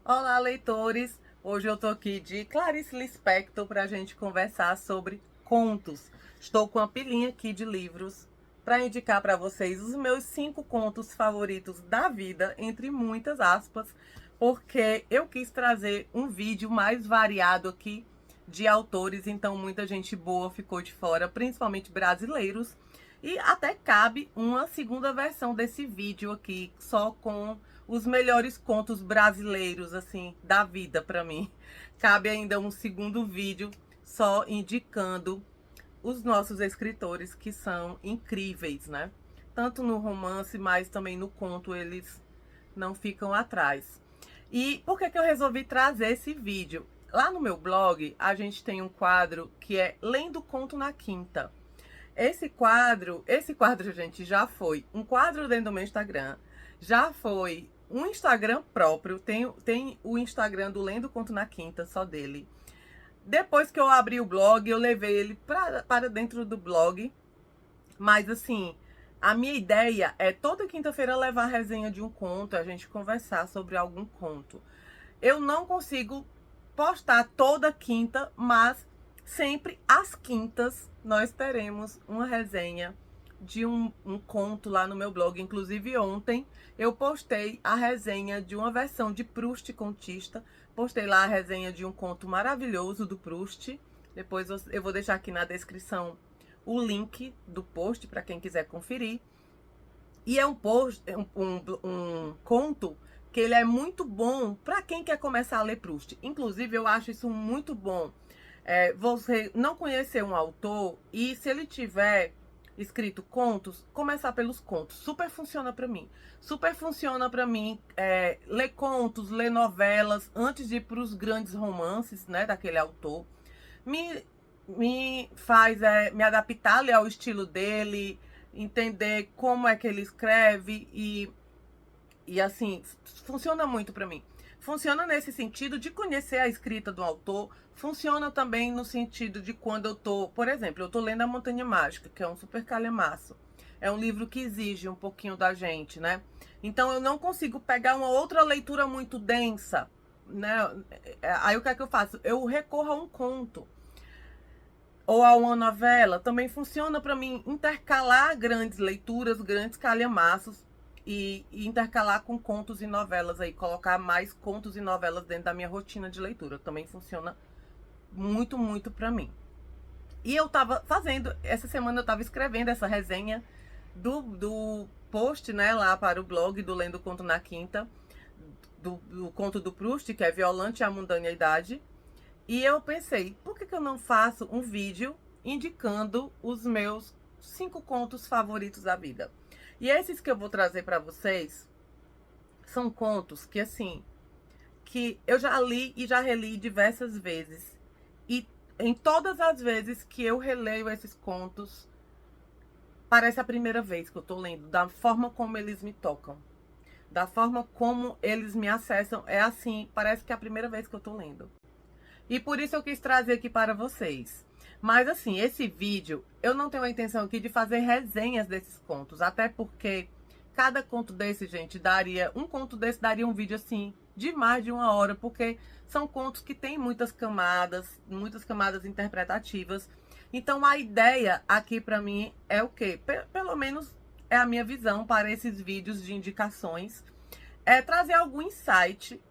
Olá, leitores! Hoje eu tô aqui de Clarice Lispector para a gente conversar sobre contos. Estou com uma pilinha aqui de livros para indicar para vocês os meus 5 contos favoritos da vida, entre muitas aspas, porque eu quis trazer um vídeo mais variado aqui de autores, então muita gente boa ficou de fora, principalmente brasileiros. E até cabe uma segunda versão desse vídeo aqui, só com os melhores contos brasileiros, assim, da vida pra mim. Cabe ainda um segundo vídeo só indicando os nossos escritores, que são incríveis, né? Tanto no romance, mas também no conto, eles não ficam atrás. E por que que eu resolvi trazer esse vídeo? Lá no meu blog, a gente tem um quadro que é Lendo Conto na Quinta. Esse quadro, gente, já foi um quadro dentro do meu Instagram, já foi um Instagram próprio, tem o Instagram do Lendo Conto na Quinta, só dele. Depois que eu abri o blog, eu levei ele para dentro do blog, mas assim, a minha ideia é toda quinta-feira levar a resenha de um conto, a gente conversar sobre algum conto. Eu não consigo postar toda quinta, mas sempre às quintas nós teremos uma resenha de um conto lá no meu blog. Inclusive ontem eu postei a resenha de uma versão de Proust contista. Postei lá a resenha de um conto maravilhoso do Proust. Depois eu vou deixar aqui na descrição o link do post para quem quiser conferir. E é um conto que ele é muito bom para quem quer começar a ler Proust. Inclusive, eu acho isso muito bom. Você não conhecer um autor e se ele tiver escrito contos, começar pelos contos. Super funciona para mim. Super funciona para mim ler contos, ler novelas, antes de ir para os grandes romances, né, daquele autor. Me, me faz me adaptar ali ao estilo dele, entender como é que ele escreve e assim, funciona muito para mim. Funciona nesse sentido de conhecer a escrita do autor, funciona também no sentido de quando eu tô, por exemplo, eu tô lendo A Montanha Mágica, que é um super calhamaço. É um livro que exige um pouquinho da gente, né? Então eu não consigo pegar uma outra leitura muito densa, né? Aí o que é que eu faço? Eu recorro a um conto ou a uma novela. Também funciona para mim intercalar grandes leituras, grandes calhamaços e intercalar com contos e novelas aí, colocar mais contos e novelas dentro da minha rotina de leitura. Também funciona muito, muito para mim. E eu tava fazendo, essa semana eu tava escrevendo essa resenha do post, né, lá para o blog do Lendo Conto na Quinta, do conto do Proust, que é Violante e a Mundanidade. E eu pensei, por que eu não faço um vídeo indicando os meus 5 contos favoritos da vida? E esses que eu vou trazer para vocês são contos que, assim, que eu já li e já reli diversas vezes. E em todas as vezes que eu releio esses contos, parece a primeira vez que eu tô lendo, da forma como eles me tocam, da forma como eles me acessam. É assim, parece que é a primeira vez que eu tô lendo. E por isso eu quis trazer aqui para vocês. Mas assim, esse vídeo, eu não tenho a intenção aqui de fazer resenhas desses contos. Até porque cada conto desse, gente, um conto desse daria um vídeo assim, de mais de 1 hora. Porque são contos que têm muitas camadas interpretativas. Então a ideia aqui para mim é o quê? Pelo menos é a minha visão para esses vídeos de indicações. É trazer algum insight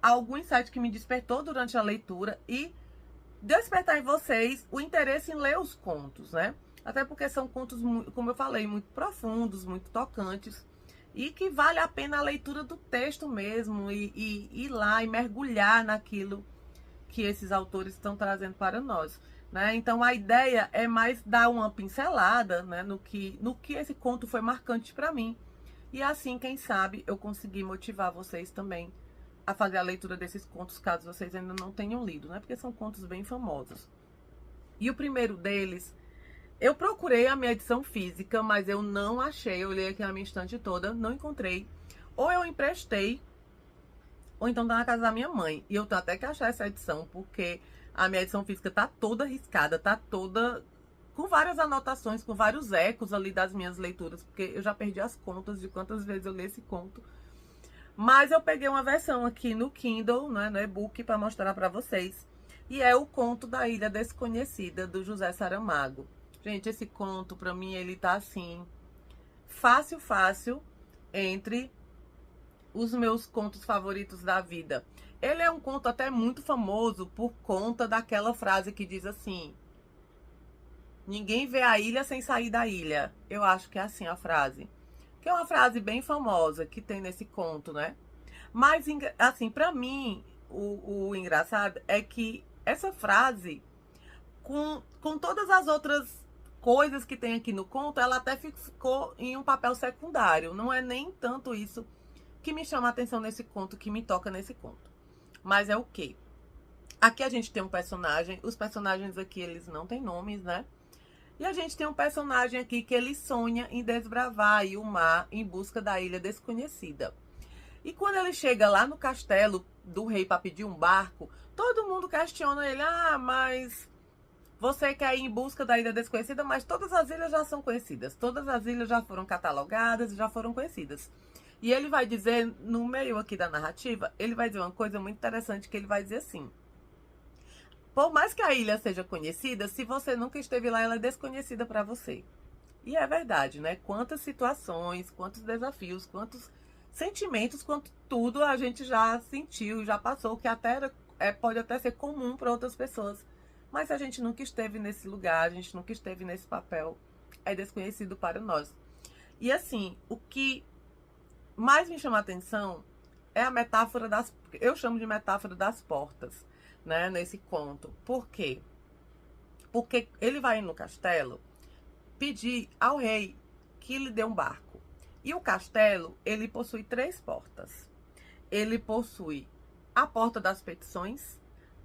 que me despertou durante a leitura e despertar em vocês o interesse em ler os contos, né? Até porque são contos, como eu falei, muito profundos, muito tocantes e que vale a pena a leitura do texto mesmo e ir lá e mergulhar naquilo que esses autores estão trazendo para nós, né? Então a ideia é mais dar uma pincelada, né, no que esse conto foi marcante para mim. E assim, quem sabe, eu consegui motivar vocês também a fazer a leitura desses contos, caso vocês ainda não tenham lido, né? Porque são contos bem famosos. E o primeiro deles, eu procurei a minha edição física, mas eu não achei. Eu olhei aqui na minha estante toda, não encontrei. Ou eu emprestei, ou então tá na casa da minha mãe. E eu tenho até que achar essa edição, porque a minha edição física tá toda riscada, tá toda com várias anotações, com vários ecos ali das minhas leituras, porque eu já perdi as contas de quantas vezes eu li esse conto. Mas eu peguei uma versão aqui no Kindle, né, no e-book, para mostrar para vocês. E é o Conto da Ilha Desconhecida, do José Saramago. Gente, esse conto, para mim, ele tá assim, fácil, fácil, entre os meus contos favoritos da vida. Ele é um conto até muito famoso por conta daquela frase que diz assim: ninguém vê a ilha sem sair da ilha. Eu acho que é assim a frase. Que é uma frase bem famosa que tem nesse conto, né? Mas, assim, pra mim, o engraçado é que essa frase, com todas as outras coisas que tem aqui no conto, ela até ficou em um papel secundário. Não é nem tanto isso que me chama a atenção nesse conto, que me toca nesse conto. Mas é o quê? Aqui a gente tem um personagem. Os personagens aqui, eles não têm nomes, né? E a gente tem um personagem aqui que ele sonha em desbravar aí o mar em busca da ilha desconhecida. E quando ele chega lá no castelo do rei para pedir um barco, todo mundo questiona ele: ah, mas você quer ir em busca da ilha desconhecida, mas todas as ilhas já são conhecidas. Todas as ilhas já foram catalogadas, já foram conhecidas. E ele vai dizer, no meio aqui da narrativa, ele vai dizer uma coisa muito interessante, que ele vai dizer assim: por mais que a ilha seja conhecida, se você nunca esteve lá, ela é desconhecida para você. E é verdade, né? Quantas situações, quantos desafios, quantos sentimentos, quanto tudo a gente já sentiu, já passou, que até pode até ser comum para outras pessoas. Mas a gente nunca esteve nesse lugar, a gente nunca esteve nesse papel, é desconhecido para nós. E assim, o que mais me chama a atenção é a metáfora das... Eu chamo de metáfora das portas, né, nesse conto. Por quê? Porque ele vai no castelo pedir ao rei que lhe dê um barco. E o castelo, ele possui 3 portas. Ele possui a porta das petições,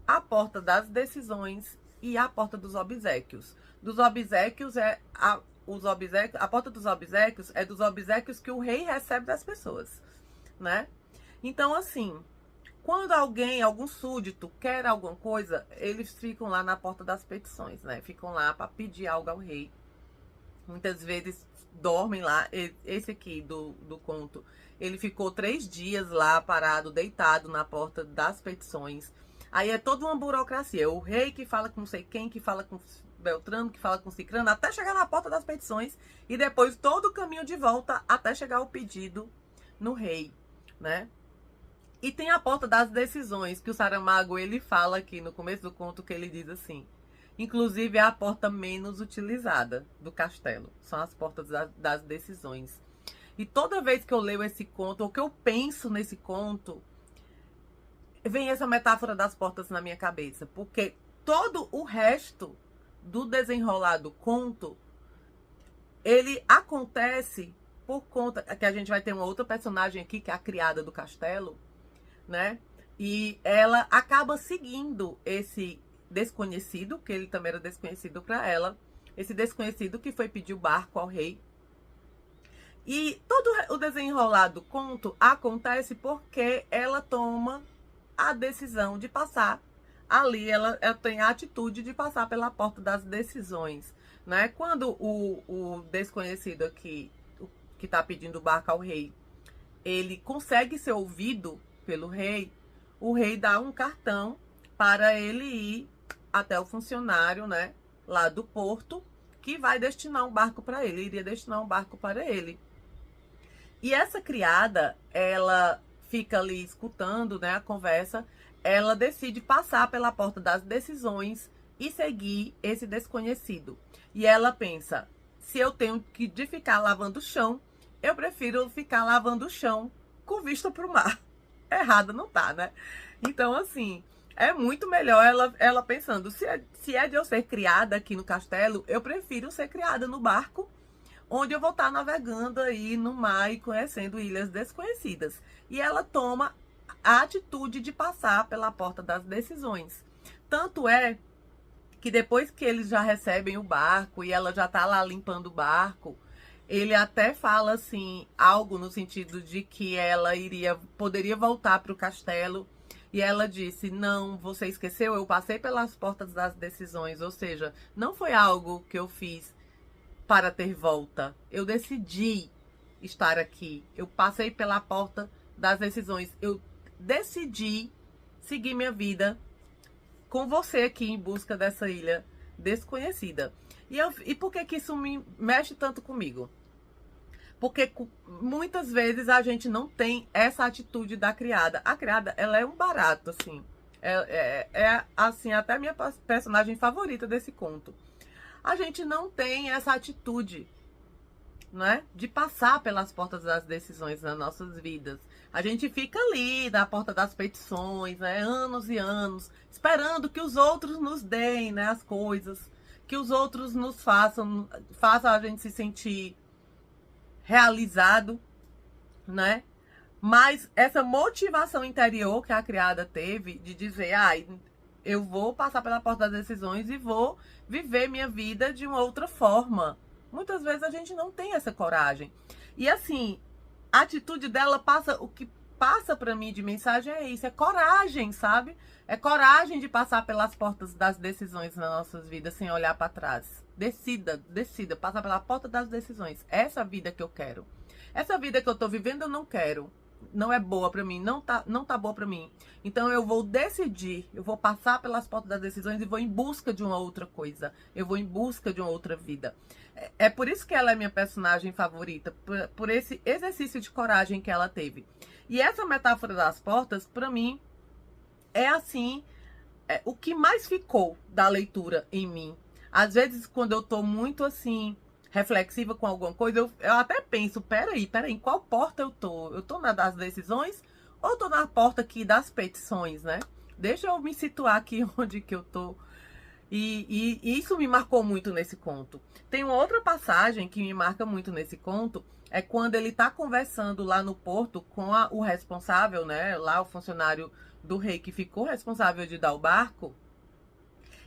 a porta das decisões e a porta dos obséquios. Dos obséquios a porta dos obséquios é dos obséquios que o rei recebe das pessoas, né? Então, assim, quando algum súdito quer alguma coisa, eles ficam lá na porta das petições, né? Ficam lá para pedir algo ao rei. Muitas vezes dormem lá. Esse aqui do conto, ele ficou 3 dias lá parado, deitado na porta das petições. Aí é toda uma burocracia. É o rei que fala com não sei quem, que fala com Beltrano, que fala com Cicrano, até chegar na porta das petições. E depois todo o caminho de volta até chegar o pedido no rei, né? E tem a porta das decisões, que o Saramago, ele fala aqui no começo do conto, que ele diz assim: inclusive é a porta menos utilizada do castelo. São as portas das decisões. E toda vez que eu leio esse conto, ou que eu penso nesse conto, vem essa metáfora das portas na minha cabeça. Porque todo o resto do desenrolar do conto, ele acontece por conta que a gente vai ter uma outra personagem aqui, que é a criada do castelo, né? E ela acaba seguindo esse desconhecido, que ele também era desconhecido para ela, esse desconhecido que foi pedir o barco ao rei. E todo o desenrolar do conto acontece porque ela toma a decisão de passar ali, ela tem a atitude de passar pela porta das decisões, né? Quando o desconhecido aqui, que está pedindo o barco ao rei, ele consegue ser ouvido pelo rei, o rei dá um cartão para ele ir até o funcionário, né, lá do porto, que vai destinar um barco para ele, iria destinar um barco para ele. E essa criada, ela fica ali escutando, né, a conversa, ela decide passar pela porta das decisões e seguir esse desconhecido. E ela pensa: se eu tenho que de ficar lavando o chão, eu prefiro ficar lavando o chão com vista para o mar. Errada não tá, né? Então, assim, é muito melhor ela pensando: se é de eu ser criada aqui no castelo, eu prefiro ser criada no barco, onde eu vou estar navegando aí no mar e conhecendo ilhas desconhecidas. E ela toma a atitude de passar pela porta das decisões. Tanto é que depois que eles já recebem o barco e ela já tá lá limpando o barco, ele até fala assim, algo no sentido de que ela poderia voltar para o castelo. E ela disse: não, você esqueceu, eu passei pelas portas das decisões. Ou seja, não foi algo que eu fiz para ter volta. Eu decidi estar aqui. Eu passei pela porta das decisões, eu decidi seguir minha vida com você aqui em busca dessa ilha desconhecida. E por que que isso me mexe tanto comigo? Porque muitas vezes a gente não tem essa atitude da criada. A criada, ela é um barato, assim. Assim, até a minha personagem favorita desse conto. A gente não tem essa atitude, né, de passar pelas portas das decisões nas nossas vidas. A gente fica ali na porta das petições, né, anos e anos, esperando que os outros nos deem, né, as coisas, que os outros nos façam a gente se sentir realizado, né? Mas essa motivação interior que a criada teve de dizer, eu vou passar pela porta das decisões e vou viver minha vida de uma outra forma. Muitas vezes a gente não tem essa coragem. E assim, a atitude dela o que passa para mim de mensagem é isso, é coragem, sabe? É coragem de passar pelas portas das decisões nas nossas vidas sem olhar para trás. Decida, passar pela porta das decisões. Essa vida que eu quero. Essa vida que eu tô vivendo eu não quero. Não é boa para mim, não tá boa para mim. Então eu vou decidir, eu vou passar pelas portas das decisões e vou em busca de uma outra coisa. Eu vou em busca de uma outra vida. É por isso que ela é minha personagem favorita, por esse exercício de coragem que ela teve. E essa metáfora das portas, para mim, é assim, o que mais ficou da leitura em mim. Às vezes, quando eu tô muito assim, reflexiva com alguma coisa, eu até penso, peraí, em qual porta eu tô? Eu tô na das decisões ou tô na porta aqui das petições, né? Deixa eu me situar aqui onde que eu tô. E isso me marcou muito nesse conto. Tem uma outra passagem que me marca muito nesse conto, é quando ele tá conversando lá no porto com o responsável, né? Lá o funcionário do rei que ficou responsável de dar o barco.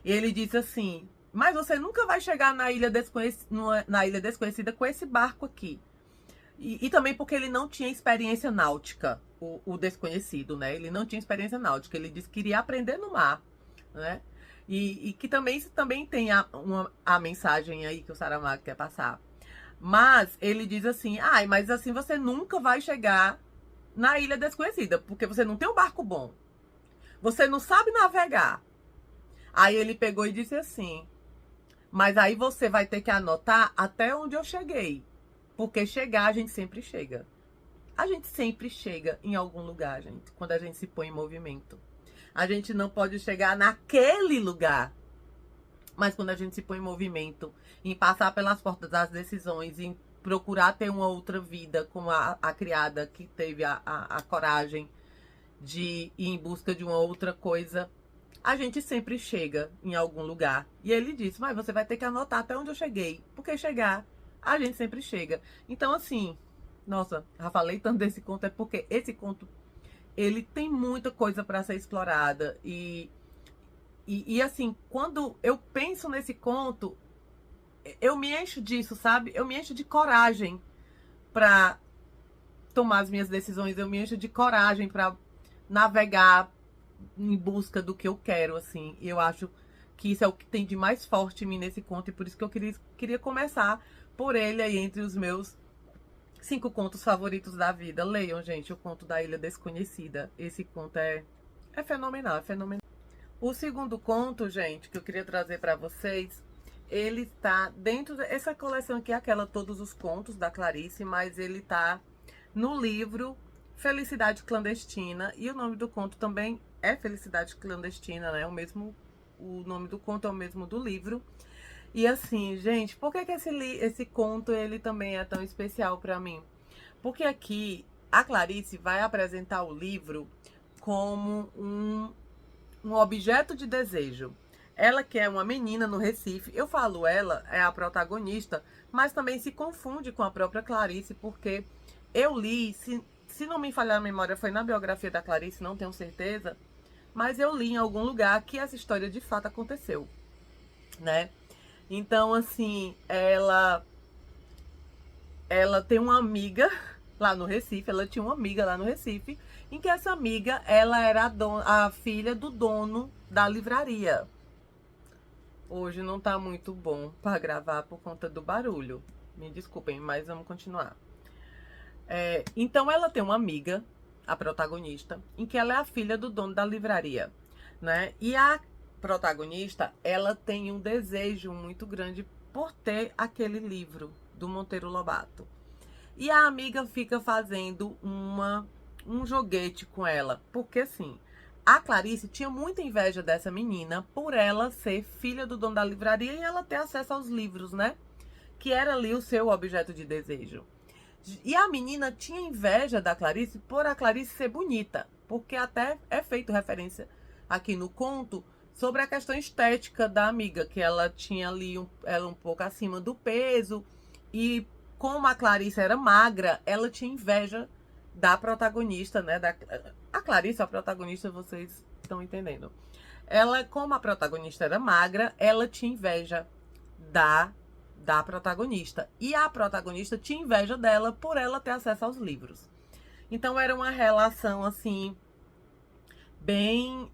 E ele disse assim, mas você nunca vai chegar na ilha desconhecida com esse barco aqui. E também porque ele não tinha experiência náutica, o desconhecido, né? Ele não tinha experiência náutica. Ele disse que iria aprender no mar, né? E que também tem a mensagem aí que o Saramago quer passar. Mas ele diz assim, mas assim você nunca vai chegar na ilha desconhecida, porque você não tem um barco bom. Você não sabe navegar. Aí ele pegou e disse assim, mas aí você vai ter que anotar até onde eu cheguei. Porque chegar, a gente sempre chega. A gente sempre chega em algum lugar, gente, quando a gente se põe em movimento. A gente não pode chegar naquele lugar. Mas quando a gente se põe em movimento, em passar pelas portas das decisões, em procurar ter uma outra vida, como a criada que teve a coragem de ir em busca de uma outra coisa, a gente sempre chega em algum lugar. E ele disse, mas você vai ter que anotar até onde eu cheguei. Porque chegar, a gente sempre chega. Então, assim, nossa, já falei tanto desse conto, é porque esse conto, ele tem muita coisa para ser explorada. E assim, quando eu penso nesse conto, eu me encho disso, sabe? Eu me encho de coragem para tomar as minhas decisões. Eu me encho de coragem para navegar em busca do que eu quero, assim. E eu acho que isso é o que tem de mais forte em mim nesse conto. E por isso que eu queria começar por ele aí entre os meus 5 contos favoritos da vida. Leiam, gente, o conto da Ilha Desconhecida. Esse conto é fenomenal, é fenomenal. O segundo conto, gente, que eu queria trazer para vocês, ele está dentro dessa coleção aqui, aquela Todos os Contos da Clarice, mas ele tá no livro Felicidade Clandestina, e o nome do conto também é Felicidade Clandestina, né? O nome do conto é o mesmo do livro. E assim, gente, por que esse conto ele também é tão especial para mim? Porque aqui a Clarice vai apresentar o livro como um objeto de desejo. Ela que é uma menina no Recife, eu falo ela, é a protagonista, mas também se confunde com a própria Clarice, porque eu li, se não me falhar a memória, foi na biografia da Clarice, não tenho certeza, mas eu li em algum lugar que essa história de fato aconteceu, né? Então, assim, ela tem uma amiga lá no Recife, ela tinha uma amiga lá no Recife, em que essa amiga, ela era a filha do dono da livraria. Hoje não tá muito bom para gravar por conta do barulho. Me desculpem, mas vamos continuar. Então ela tem uma amiga a protagonista, em que ela é a filha do dono da livraria, né? E a protagonista, ela tem um desejo muito grande por ter aquele livro do Monteiro Lobato. E a amiga fica fazendo um joguete com ela, porque assim, a Clarice tinha muita inveja dessa menina por ela ser filha do dono da livraria e ela ter acesso aos livros, né? Que era ali o seu objeto de desejo. E a menina tinha inveja da Clarice por a Clarice ser bonita, porque até é feito referência aqui no conto sobre a questão estética da amiga, que ela tinha ali ela um pouco acima do peso, e como a Clarice era magra, ela tinha inveja da protagonista, né? A Clarice, a protagonista, vocês estão entendendo. Ela, como a protagonista era magra, ela tinha inveja da protagonista. E a protagonista tinha inveja dela por ela ter acesso aos livros. Então era uma relação assim, bem.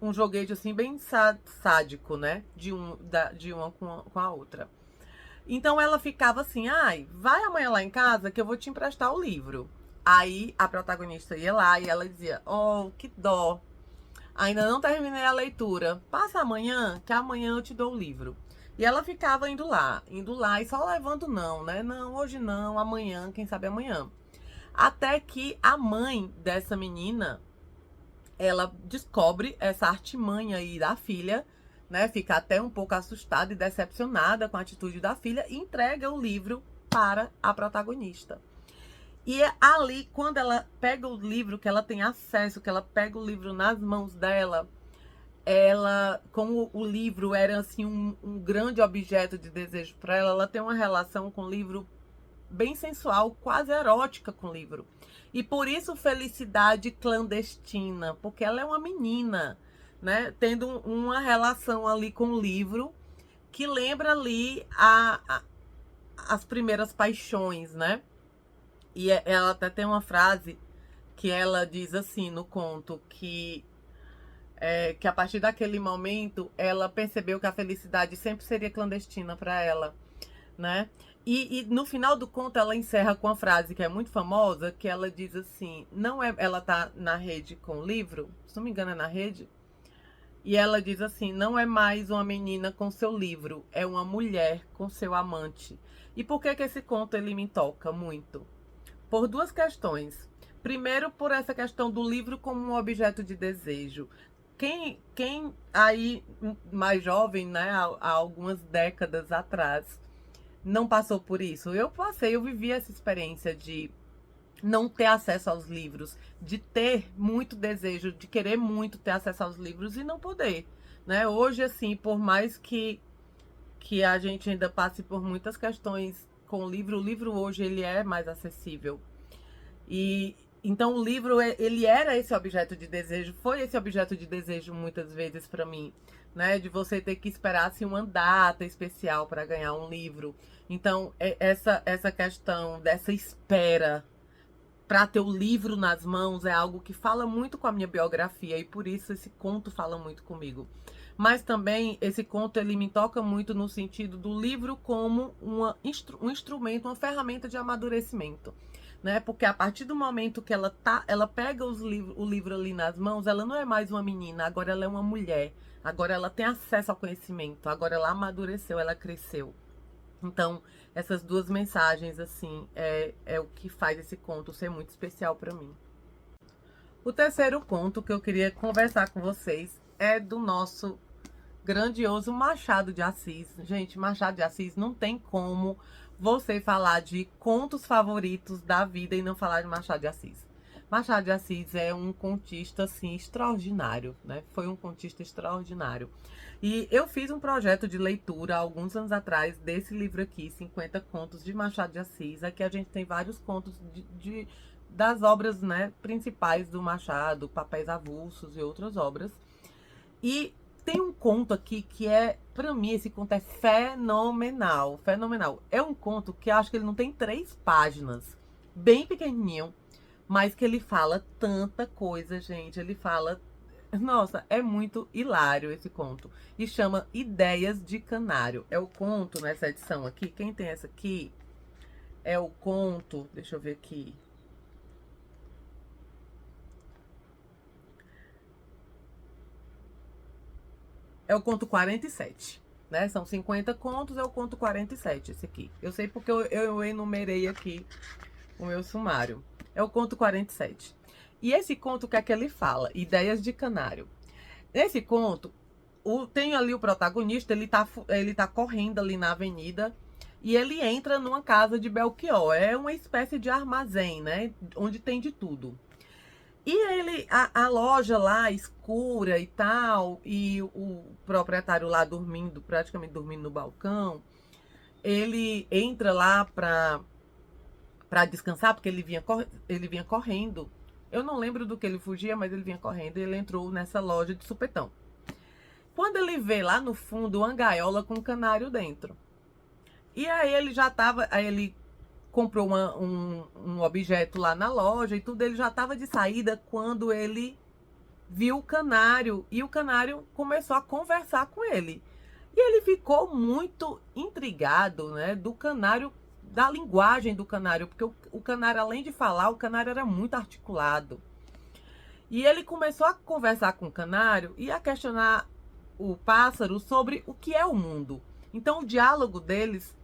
Um joguete assim, bem sádico, né? De uma com a outra. Então ela ficava assim: ai, vai amanhã lá em casa que eu vou te emprestar o livro. Aí a protagonista ia lá e ela dizia: oh, que dó. Ainda não terminei a leitura. Passa amanhã, que amanhã eu te dou o livro. E ela ficava indo lá e só levando não, né? Não, hoje não, amanhã, quem sabe amanhã. Até que a mãe dessa menina, ela descobre essa artimanha aí da filha, né? Fica até um pouco assustada e decepcionada com a atitude da filha e entrega o livro para a protagonista. E é ali, quando ela pega o livro, que ela tem acesso, que ela pega o livro nas mãos dela, ela, como o livro era assim um grande objeto de desejo para ela, ela tem uma relação com o livro bem sensual, quase erótica com o livro. E por isso felicidade clandestina, porque ela é uma menina, né, tendo uma relação ali com o livro que lembra ali as primeiras paixões, né? E ela até tem uma frase que ela diz assim no conto, que a partir daquele momento ela percebeu que a felicidade sempre seria clandestina para ela, né? E no final do conto ela encerra com uma frase que é muito famosa, que ela diz assim, não é, ela tá na rede com o livro, se não me engano é na rede, e ela diz assim, não é mais uma menina com seu livro, é uma mulher com seu amante. E por que que esse conto ele me toca muito? Por duas questões. Primeiro, por essa questão do livro como um objeto de desejo. Quem aí mais jovem, né, há algumas décadas atrás, não passou por isso? Eu passei, eu vivi essa experiência de não ter acesso aos livros, de ter muito desejo, de querer muito ter acesso aos livros e não poder, né? Hoje, assim, por mais que a gente ainda passe por muitas questões com o livro hoje ele é mais acessível. E então o livro ele era esse objeto de desejo, foi esse objeto de desejo muitas vezes para mim, né, de você ter que esperar assim uma data especial para ganhar um livro. Então essa questão dessa espera para ter o livro nas mãos é algo que fala muito com a minha biografia e por isso esse conto fala muito comigo. Mas também esse conto ele me toca muito no sentido do livro como um instrumento, uma ferramenta de amadurecimento, né? Porque a partir do momento que ela pega o livro ali nas mãos, ela não é mais uma menina, agora ela é uma mulher. Agora ela tem acesso ao conhecimento, agora ela amadureceu, ela cresceu. Então, essas duas mensagens, assim, é o que faz esse conto ser muito especial para mim. O terceiro conto que eu queria conversar com vocês é do nosso grandioso Machado de Assis. Gente, Machado de Assis não tem como você falar de contos favoritos da vida e não falar de Machado de Assis. Machado de Assis é um contista, assim, extraordinário, né? Foi um contista extraordinário. E eu fiz um projeto de leitura há alguns anos atrás desse livro aqui, 50 contos de Machado de Assis. Aqui a gente tem vários contos das obras, né, principais do Machado, Papéis Avulsos e outras obras. E tem um conto aqui que pra mim, esse conto é fenomenal, fenomenal. É um conto que eu acho que ele não tem 3 páginas, bem pequenininho, mas que ele fala tanta coisa, gente. Ele fala... Nossa, é muito hilário esse conto. E chama Ideias de Canário. É o conto nessa edição aqui. Quem tem essa aqui é o conto... Deixa eu ver aqui. é o conto 47, né? São 50 contos, é o conto 47 esse aqui. Eu sei porque eu enumerei aqui o meu sumário. É o conto 47. E esse conto, o que é que ele fala? Ideias de canário. Nesse conto, tem ali o protagonista, ele tá correndo ali na avenida e ele entra numa casa de Belchior. É uma espécie de armazém, né? Onde tem de tudo. E a loja lá escura e tal, e o proprietário lá dormindo, praticamente dormindo no balcão, ele entra lá pra descansar, porque ele vinha correndo. Eu não lembro do que ele fugia, mas ele vinha correndo e ele entrou nessa loja de supetão. Quando ele vê lá no fundo uma gaiola com um canário dentro. E aí ele comprou um objeto lá na loja e tudo, ele já estava de saída quando ele viu o canário e o canário começou a conversar com ele. E ele ficou muito intrigado, né, do canário, da linguagem do canário, porque o canário, além de falar, o canário era muito articulado. E ele começou a conversar com o canário e a questionar o pássaro sobre o que é o mundo. Então o diálogo deles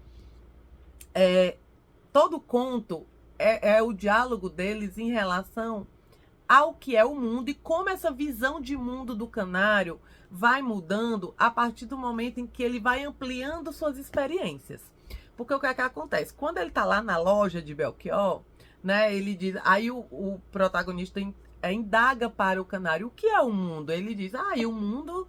todo conto é o diálogo deles em relação ao que é o mundo e como essa visão de mundo do canário vai mudando a partir do momento em que ele vai ampliando suas experiências. Porque o que é que acontece? Quando ele tá lá na loja de Belchior, né, ele diz, aí o protagonista indaga para o canário o que é o mundo. Ele diz, o mundo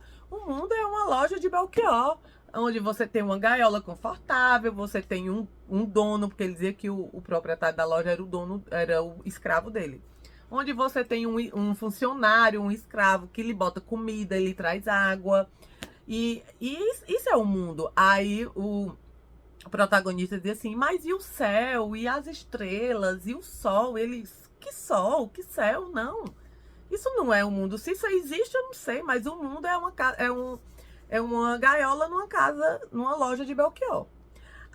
é uma loja de Belchior, onde você tem uma gaiola confortável, você tem um dono, porque ele dizia que o proprietário da loja era o dono, era o escravo dele. Onde você tem um funcionário, um escravo, que lhe bota comida, ele traz água. E isso é o mundo. Aí o protagonista diz assim, mas e o céu, e as estrelas, e o sol? Eles, que sol, que céu? Não. Isso não é o mundo. Se isso existe, eu não sei, mas o mundo é uma gaiola numa casa, numa loja de Belchior.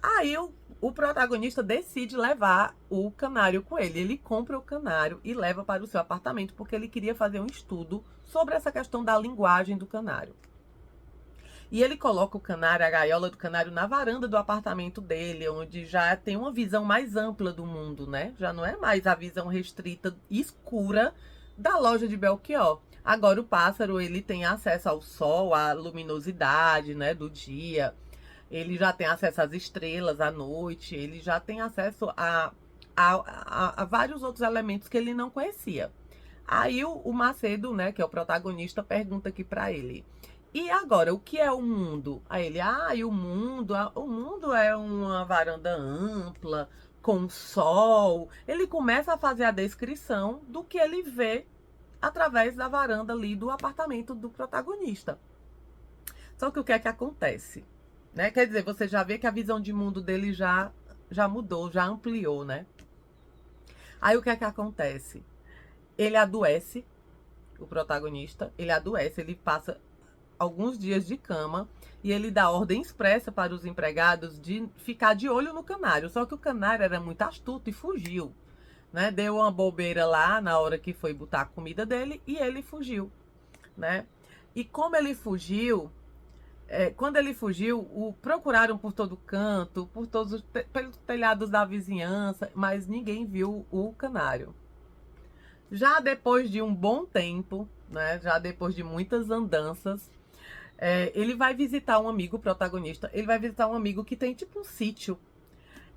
Aí o protagonista decide levar o canário com ele. Ele compra o canário e leva para o seu apartamento, porque ele queria fazer um estudo sobre essa questão da linguagem do canário. E ele coloca o canário, a gaiola do canário, na varanda do apartamento dele, onde já tem uma visão mais ampla do mundo, né? Já não é mais a visão restrita, escura da loja de Belchior. Agora o pássaro, ele tem acesso ao sol, à luminosidade, né, do dia. Ele já tem acesso às estrelas à noite, ele já tem acesso a vários outros elementos que ele não conhecia. Aí o Macedo, né, que é o protagonista, pergunta aqui para ele: e agora, o que é o mundo? Aí ele, e o mundo é uma varanda ampla, com sol. Ele começa a fazer a descrição do que ele vê através da varanda ali do apartamento do protagonista. Só que o que é que acontece? Né? Quer dizer, você já vê que a visão de mundo dele já mudou, já ampliou, né? Aí o que é que acontece? Ele adoece, o protagonista, ele passa alguns dias de cama e ele dá ordem expressa para os empregados de ficar de olho no canário. Só que o canário era muito astuto e fugiu, né? Deu uma bobeira lá na hora que foi botar a comida dele e ele fugiu, né? E como ele fugiu, quando ele fugiu, procuraram por todo canto, por todos os pelos telhados da vizinhança, mas ninguém viu o canário. Já depois de um bom tempo, né? Já depois de muitas andanças, ele vai visitar um amigo protagonista. Ele vai visitar um amigo que tem tipo um sítio.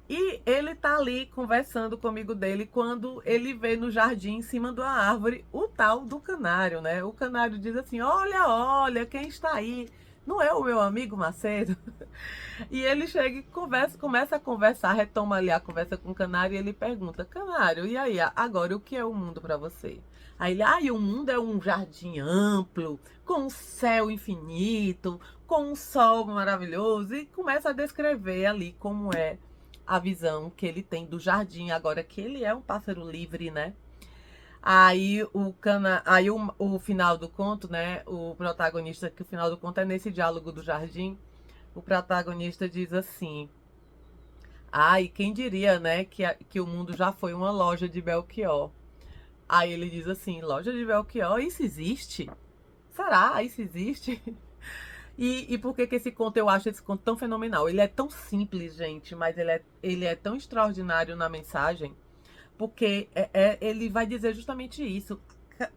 E ele tá ali conversando com o amigo dele quando ele vê no jardim, em cima de uma árvore, o tal do canário, né? O canário diz assim: olha, olha, quem está aí? Não é o meu amigo Macedo? E ele chega e começa a conversar, retoma ali a conversa com o canário e ele pergunta: canário, e aí, agora o que é o mundo para você? Aí ele, o mundo é um jardim amplo, com um céu infinito, com um sol maravilhoso, e começa a descrever ali como é a visão que ele tem do jardim, agora que ele é um pássaro livre, né? Aí o final do conto, né? O protagonista, que o final do conto é nesse diálogo do jardim, o protagonista diz assim: e quem diria, né, que o mundo já foi uma loja de Belchior. Aí ele diz assim: loja de Belchior, isso existe? Será? Isso existe? E por que que esse conto, eu acho esse conto tão fenomenal? Ele é tão simples, gente, mas ele é tão extraordinário na mensagem, porque ele vai dizer justamente isso.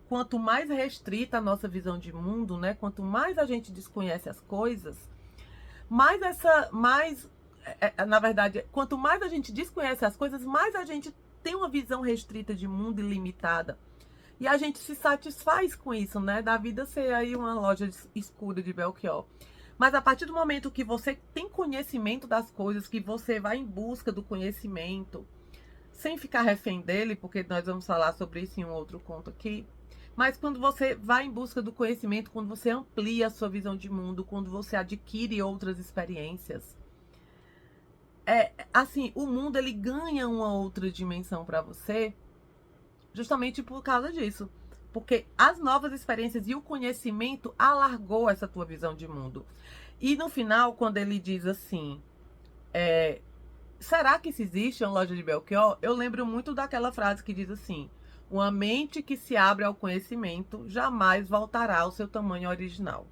Quanto mais restrita a nossa visão de mundo, né? Quanto mais a gente desconhece as coisas, na verdade, quanto mais a gente desconhece as coisas, mais a gente tem uma visão restrita de mundo e limitada. E a gente se satisfaz com isso, né? Da vida ser aí uma loja escura de Belchior. Mas a partir do momento que você tem conhecimento das coisas, que você vai em busca do conhecimento, sem ficar refém dele, porque nós vamos falar sobre isso em um outro conto aqui. Mas quando você vai em busca do conhecimento, quando você amplia a sua visão de mundo, quando você adquire outras experiências, assim, o mundo ele ganha uma outra dimensão para você, justamente por causa disso. Porque as novas experiências e o conhecimento alargou essa tua visão de mundo. E no final, quando ele diz assim, será que isso existe uma loja de Belchior? Eu lembro muito daquela frase que diz assim: uma mente que se abre ao conhecimento jamais voltará ao seu tamanho original,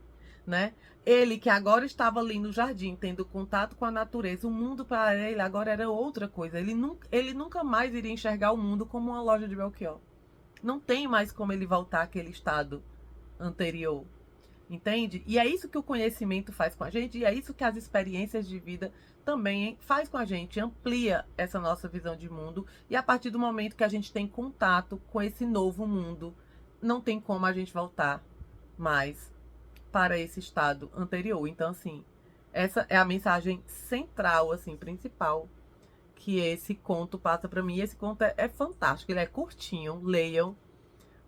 né? Ele que agora estava ali no jardim, tendo contato com a natureza, o mundo para ele agora era outra coisa. Ele nunca mais iria enxergar o mundo como uma loja de Belchior. Não tem mais como ele voltar àquele estado anterior. Entende? E é isso que o conhecimento faz com a gente, e é isso que as experiências de vida também faz com a gente, amplia essa nossa visão de mundo, e a partir do momento que a gente tem contato com esse novo mundo, não tem como a gente voltar mais para esse estado anterior. Então, assim, essa é a mensagem central, assim, principal que esse conto passa para mim. Esse conto é fantástico, ele é curtinho, leiam,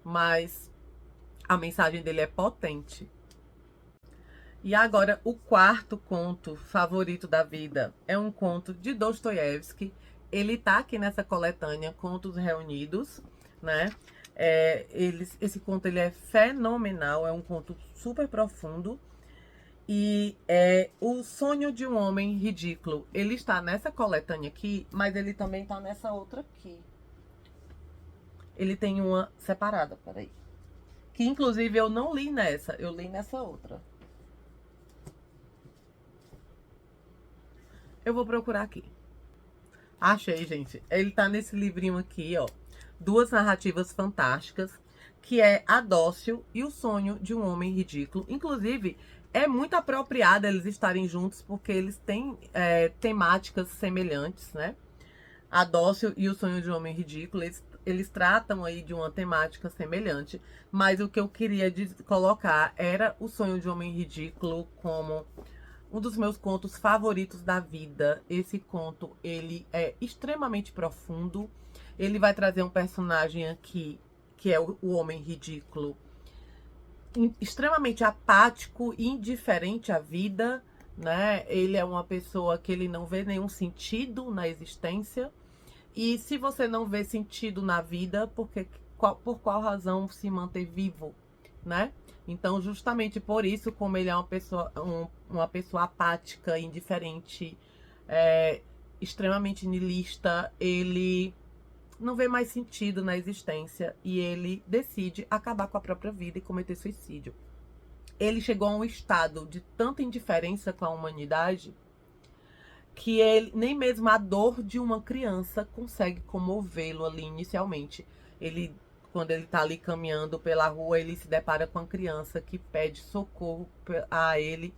mas a mensagem dele é potente. E agora, o quarto conto favorito da vida é um conto de Dostoiévski. Ele tá aqui nessa coletânea Contos Reunidos, né? Esse conto ele é fenomenal, é um conto super profundo. E é O Sonho de um Homem Ridículo. Ele está nessa coletânea aqui, mas ele também tá nessa outra aqui. Ele tem uma separada, peraí. Que inclusive eu não li nessa, eu li nessa outra. Eu vou procurar aqui. Achei, gente. Ele tá nesse livrinho aqui, ó. Duas narrativas fantásticas, que é A Dócil e O Sonho de um Homem Ridículo. Inclusive, é muito apropriado eles estarem juntos, porque eles têm temáticas semelhantes, né? A Dócil e O Sonho de um Homem Ridículo, eles tratam aí de uma temática semelhante. Mas o que eu queria colocar era O Sonho de um Homem Ridículo como um dos meus contos favoritos da vida. Esse conto, ele é extremamente profundo. Ele vai trazer um personagem aqui, que é o Homem Ridículo, extremamente apático e indiferente à vida, né? Ele é uma pessoa que ele não vê nenhum sentido na existência. E se você não vê sentido na vida, por qual razão se manter vivo, né? Então, justamente por isso, como ele é uma pessoa apática, indiferente, extremamente niilista, ele não vê mais sentido na existência e ele decide acabar com a própria vida e cometer suicídio. Ele chegou a um estado de tanta indiferença com a humanidade que ele, nem mesmo a dor de uma criança consegue comovê-lo ali inicialmente. Quando ele tá ali caminhando pela rua, ele se depara com a criança que pede socorro a ele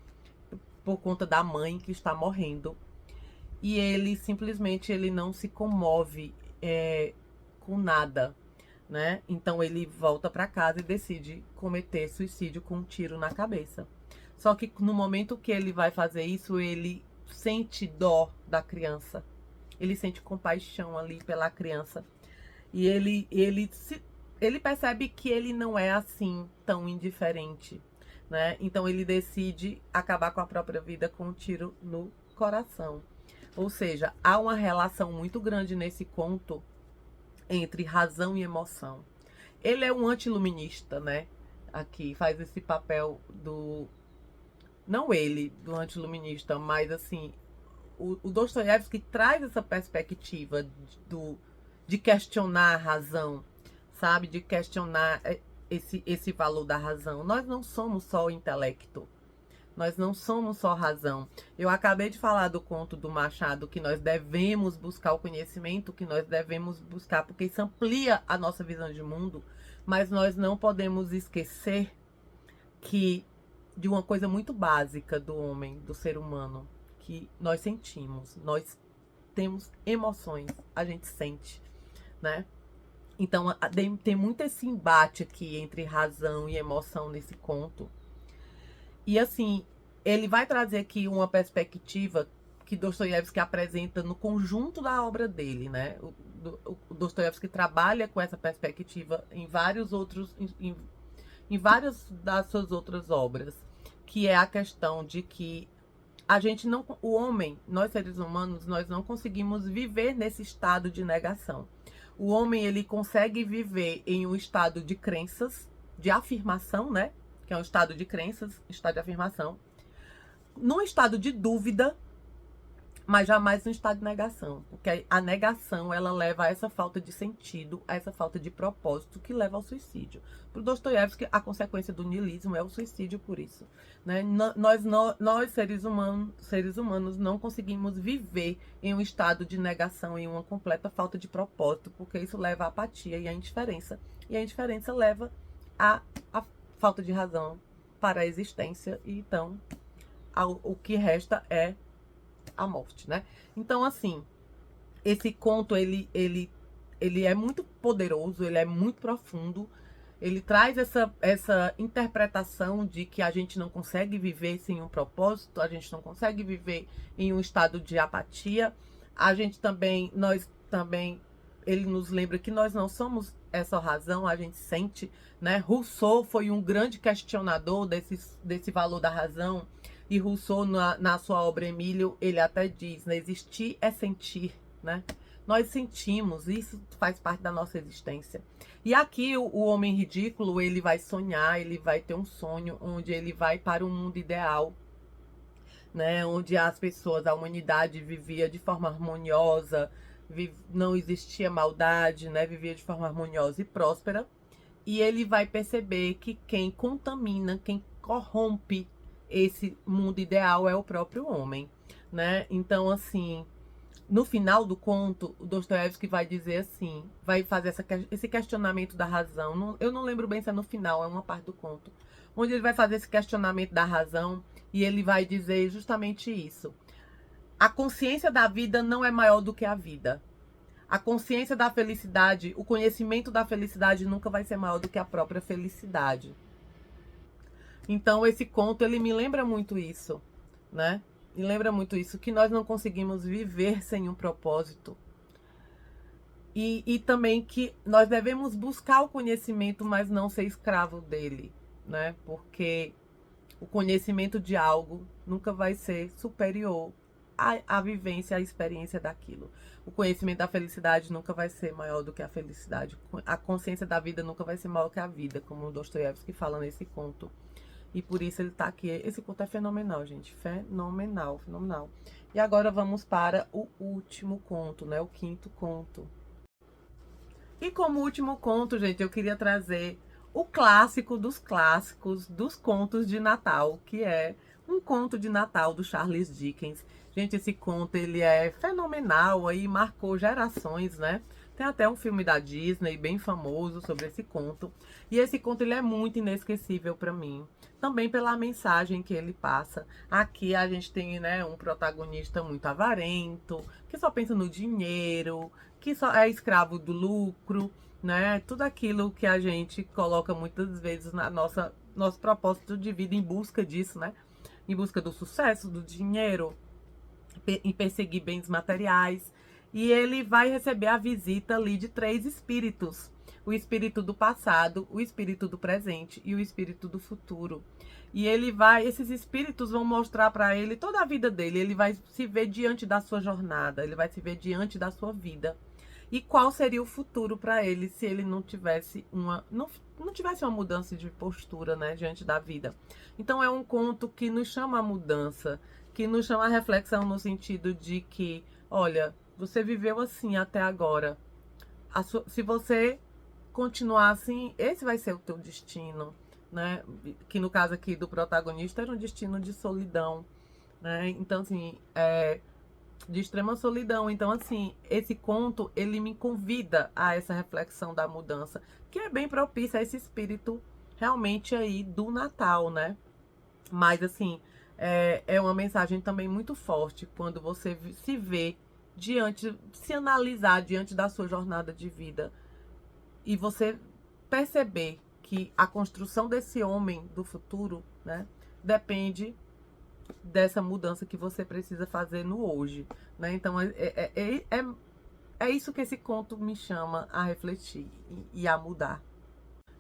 por conta da mãe que está morrendo. E ele simplesmente ele não se comove com nada, né? Então ele volta para casa e decide cometer suicídio com um tiro na cabeça. Só que no momento que ele vai fazer isso, ele sente dó da criança. Ele sente compaixão ali pela criança. E ele percebe que ele não é assim tão indiferente, né? Então ele decide acabar com a própria vida com um tiro no coração. Ou seja, há uma relação muito grande nesse conto entre razão e emoção. Ele é um antiluminista, né? Aqui faz esse papel do... Não ele, do antiluminista, mas assim, o Dostoiévski traz essa perspectiva de questionar a razão, sabe? De questionar esse valor da razão. Nós não somos só o intelecto. Nós não somos só razão. Eu acabei de falar do conto do Machado, que nós devemos buscar o conhecimento, que nós devemos buscar, porque isso amplia a nossa visão de mundo, mas nós não podemos esquecer que de uma coisa muito básica do homem, do ser humano, que nós sentimos, nós temos emoções, a gente sente, né? Então tem muito esse embate aqui entre razão e emoção nesse conto. E assim, ele vai trazer aqui uma perspectiva que Dostoiévski apresenta no conjunto da obra dele, né? O Dostoiévski trabalha com essa perspectiva em vários outros, em várias das suas outras obras, que é a questão de que a gente não, o homem, nós seres humanos, nós não conseguimos viver nesse estado de negação. O homem, ele consegue viver em um estado de crenças, de afirmação, né? Que é um estado de crenças, estado de afirmação, num estado de dúvida, mas jamais num estado de negação, porque a negação, ela leva a essa falta de sentido, a essa falta de propósito, que leva ao suicídio. Para o Dostoiévski, a consequência do niilismo é o suicídio por isso, né? Nós seres humanos, não conseguimos viver em um estado de negação, em uma completa falta de propósito, porque isso leva à apatia e à indiferença. E a indiferença leva à falta de razão para a existência, e então o que resta é a morte, né? Então, assim, esse conto, ele é muito poderoso, ele é muito profundo, ele traz essa interpretação de que a gente não consegue viver sem um propósito, a gente não consegue viver em um estado de apatia, nós também, ele nos lembra que nós não somos essa razão, a gente sente, né? Rousseau foi um grande questionador desse valor da razão, e Rousseau, na sua obra Emílio, ele até diz, né? Existir é sentir, né? Nós sentimos, isso faz parte da nossa existência. E aqui o homem ridículo, ele vai sonhar, ele vai ter um sonho onde ele vai para um mundo ideal, né? Onde as pessoas, a humanidade vivia de forma harmoniosa, não existia maldade, né? Vivia de forma harmoniosa e próspera. E ele vai perceber que quem contamina, quem corrompe esse mundo ideal é o próprio homem, né? Então, assim, no final do conto, o Dostoiévski vai dizer assim, vai fazer esse questionamento da razão. Eu não lembro bem se é no final, é uma parte do conto, onde ele vai fazer esse questionamento da razão e ele vai dizer justamente isso. A consciência da vida não é maior do que a vida. A consciência da felicidade, o conhecimento da felicidade nunca vai ser maior do que a própria felicidade. Então, esse conto, ele me lembra muito isso, né? Me lembra muito isso, que nós não conseguimos viver sem um propósito. E também que nós devemos buscar o conhecimento, mas não ser escravo dele, né? Porque o conhecimento de algo nunca vai ser superior à vivência, à experiência daquilo. O conhecimento da felicidade nunca vai ser maior do que a felicidade. A consciência da vida nunca vai ser maior que a vida, como o Dostoiévski fala nesse conto. E por isso ele tá aqui. Esse conto é fenomenal, gente. Fenomenal, fenomenal. E agora vamos para o último conto, né? O quinto conto. E como último conto, gente, eu queria trazer o clássico dos clássicos dos contos de Natal, que é um conto de Natal do Charles Dickens. Gente, esse conto, ele é fenomenal, aí marcou gerações, né? Tem até um filme da Disney bem famoso sobre esse conto. E esse conto, ele é muito inesquecível para mim. Também pela mensagem que ele passa. Aqui a gente tem, né, um protagonista muito avarento, que só pensa no dinheiro, que só é escravo do lucro, né? Tudo aquilo que a gente coloca muitas vezes na nosso propósito de vida em busca disso, né? Em busca do sucesso, do dinheiro, em perseguir bens materiais. E ele vai receber a visita ali de 3 espíritos. O espírito do passado, o espírito do presente e o espírito do futuro. E esses espíritos vão mostrar para ele toda a vida dele. Ele vai se ver diante da sua jornada, ele vai se ver diante da sua vida. E qual seria o futuro para ele se ele não tivesse não tivesse uma mudança de postura, né, diante da vida. Então é um conto que nos chama a mudança, que nos chama a reflexão no sentido de que, olha, você viveu assim até agora. Se você continuar assim, esse vai ser o teu destino. né? Que no caso aqui do protagonista era um destino de solidão, né? Então, assim, de extrema solidão. Então, assim, esse conto, ele me convida a essa reflexão da mudança, que é bem propícia a esse espírito realmente aí do Natal, né? Mas, assim, é uma mensagem também muito forte quando você se vê diante, se analisar diante da sua jornada de vida e você perceber que a construção desse homem do futuro, né, depende dessa mudança que você precisa fazer no hoje, né? Então é isso que esse conto me chama a refletir e a mudar.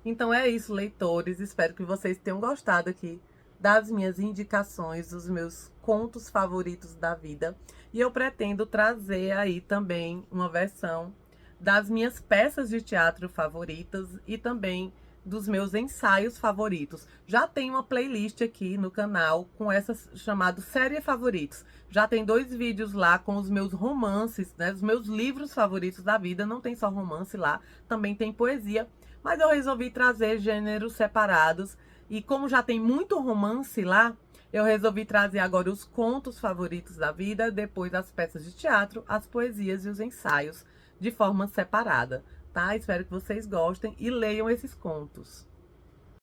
Então é isso, leitores. Espero que vocês tenham gostado aqui das minhas indicações, dos meus contos favoritos da vida. E eu pretendo trazer aí também uma versão das minhas peças de teatro favoritas e também dos meus ensaios favoritos. Já tem uma playlist aqui no canal com essas chamado Série Favoritos. Já tem 2 vídeos lá com os meus romances, né, os meus livros favoritos da vida. Não tem só romance lá, também tem poesia. Mas eu resolvi trazer gêneros separados. E como já tem muito romance lá, eu resolvi trazer agora os contos favoritos da vida, depois as peças de teatro, as poesias e os ensaios, de forma separada, tá? Espero que vocês gostem e leiam esses contos.